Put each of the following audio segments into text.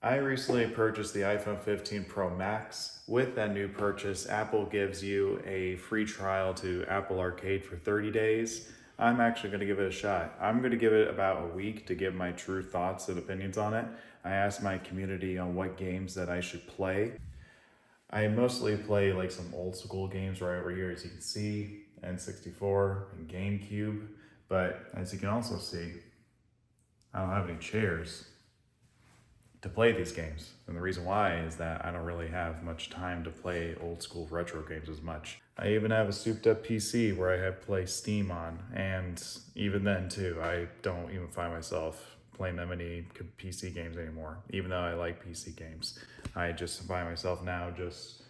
I recently purchased the iPhone 15 Pro Max. With that new purchase, Apple gives you a free trial to Apple Arcade for 30 days. I'm actually going to give it a shot. I'm going to give it about a week to give my true thoughts and opinions on it. I asked my community on what games that I should play. I mostly play like some old school games right over here, as you can see, N64 and GameCube. But as you can also see, I don't have any chairs to play these games. And the reason why is that I don't really have much time to play old school retro games as much. I even have a souped up PC where I have play Steam on, and even then too, I don't even find myself playing that many PC games anymore, even though I like PC games. I just find myself now just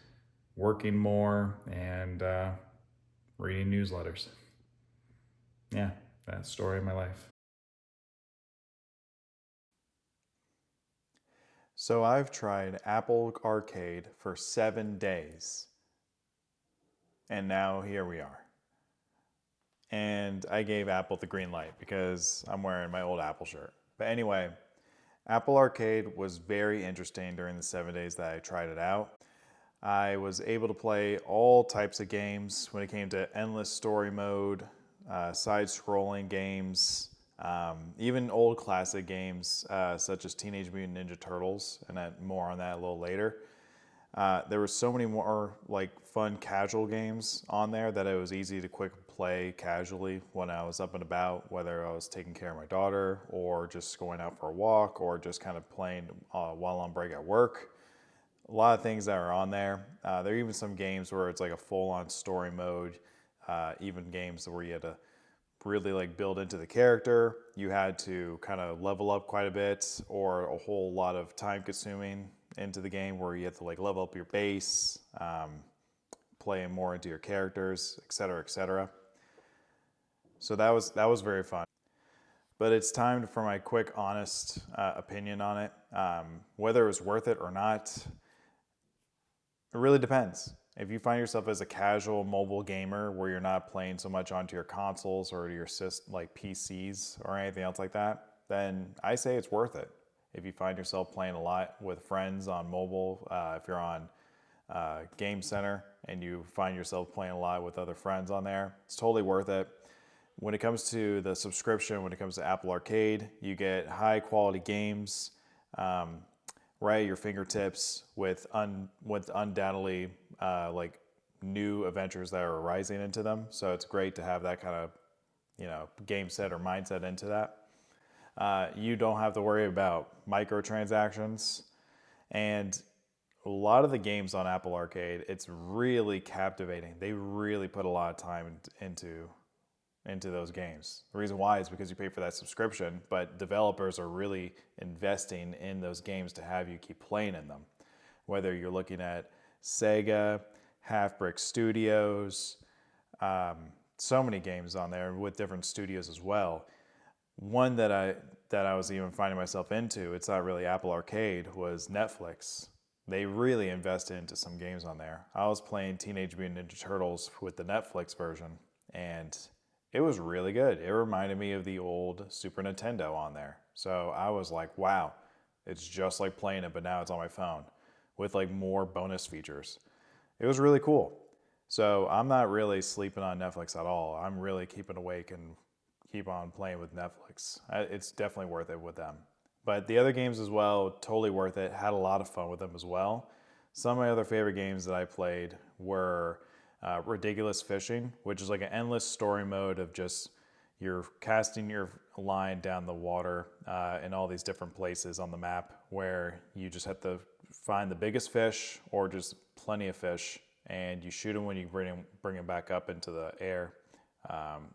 working more and reading newsletters. Yeah, that's the story of my life. So I've tried Apple Arcade for 7 days, and now here we are. And I gave Apple the green light because I'm wearing my old Apple shirt. But anyway, Apple Arcade was very interesting during the 7 days that I tried it out. I was able to play all types of games when it came to endless story mode, side-scrolling games, even old classic games such as Teenage Mutant Ninja Turtles, and more on that a little later. There were so many more like fun casual games on there that it was easy to quick play casually when I was up and about, whether I was taking care of my daughter or just going out for a walk or just kind of playing while on break at work. A lot of things that are on there. There are even some games where it's like a full-on story mode, even games where you had to really like build into the character. You had to kind of level up quite a bit, or a whole lot of time consuming into the game where you have to like level up your base, play more into your characters, etc., etc. So that was very fun. But it's time for my quick, honest opinion on it. Whether it was worth it or not, it really depends. If you find yourself as a casual mobile gamer where you're not playing so much onto your consoles or your like PCs or anything else like that, then I say it's worth it. If you find yourself playing a lot with friends on mobile, if you're on Game Center and you find yourself playing a lot with other friends on there, it's totally worth it. When it comes to the subscription, when it comes to Apple Arcade, you get high quality games right at your fingertips with undoubtedly like new adventures that are arising into them. So it's great to have that kind of game set or mindset into that. You don't have to worry about microtransactions, and a lot of the games on Apple Arcade, it's really captivating. They really put a lot of time into those games. The reason why is because you pay for that subscription, but developers are really investing in those games to have you keep playing in them. Whether you're looking at Sega, Half Brick Studios, so many games on there with different studios as well. One that I was even finding myself into, it's not really Apple Arcade, was Netflix. They really invested into some games on there. I was playing Teenage Mutant Ninja Turtles with the Netflix version, and it was really good. It reminded me of the old Super Nintendo on there. So I was like, wow, it's just like playing it, but now it's on my phone with like more bonus features. It was really cool. So I'm not really sleeping on Netflix at all. I'm really keeping awake and keep on playing with Netflix. It's definitely worth it with them. But the other games as well, totally worth it. Had a lot of fun with them as well. Some of my other favorite games that I played were Ridiculous Fishing, which is like an endless story mode of just you're casting your line down the water in all these different places on the map where you just have to find the biggest fish or just plenty of fish, and you shoot them when you bring them back up into the air,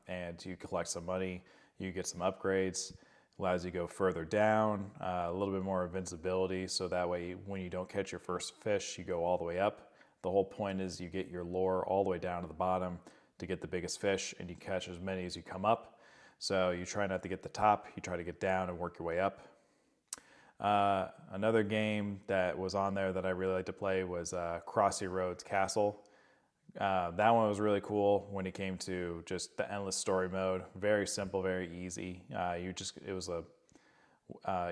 and you collect some money, you get some upgrades, allows you to go further down, a little bit more invincibility, so that way when you don't catch your first fish, you go all the way up. The whole point is you get your lure all the way down to the bottom to get the biggest fish, and you catch as many as you come up. So you try not to get the top, you try to get down and work your way up. Another game that was on there that I really like to play was Crossy Castle. That one was really cool when it came to just the endless story mode. Very simple, very easy. It was a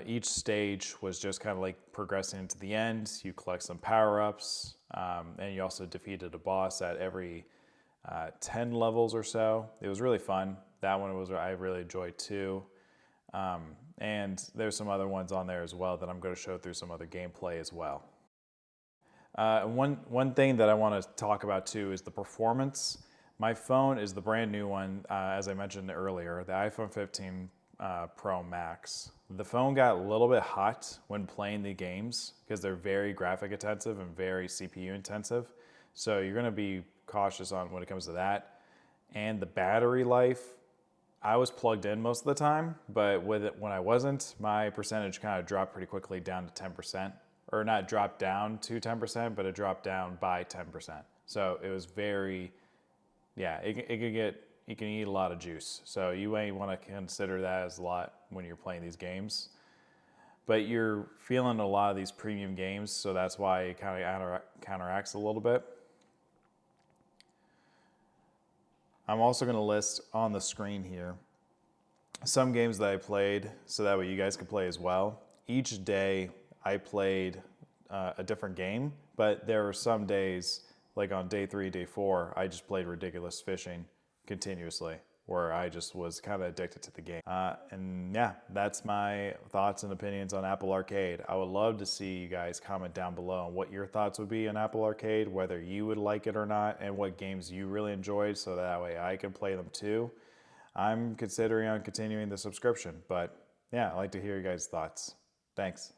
Each stage was just kind of like progressing into the end. You collect some power-ups, and you also defeated a boss at every 10 levels or so. It was really fun. That one I really enjoyed too. And there's some other ones on there as well that I'm going to show through some other gameplay as well. One thing that I want to talk about too is the performance. My phone is the brand new one, as I mentioned earlier, the iPhone 15 Pro Max. The phone got a little bit hot when playing the games because they're very graphic intensive and very CPU intensive. So you're going to be cautious on when it comes to that. And the battery life, I was plugged in most of the time, but with it, when I wasn't, my percentage kind of dropped pretty quickly down to 10%. Or not dropped down to 10%, but it dropped down by 10%. So it was very, yeah, it can eat a lot of juice. So you may want to consider that as a lot when you're playing these games. But you're feeling a lot of these premium games, so that's why it kind of counteracts a little bit. I'm also going to list on the screen here some games that I played so that way you guys can play as well. Each day I played a different game, but there were some days, like on day 3, day 4, I just played Ridiculous Fishing continuously, where I just was kind of addicted to the game. And yeah, that's my thoughts and opinions on Apple Arcade. I would love to see you guys comment down below on what your thoughts would be on Apple Arcade, whether you would like it or not, and what games you really enjoyed, so that way I can play them too. I'm considering on continuing the subscription, but yeah, I'd like to hear you guys' thoughts. Thanks.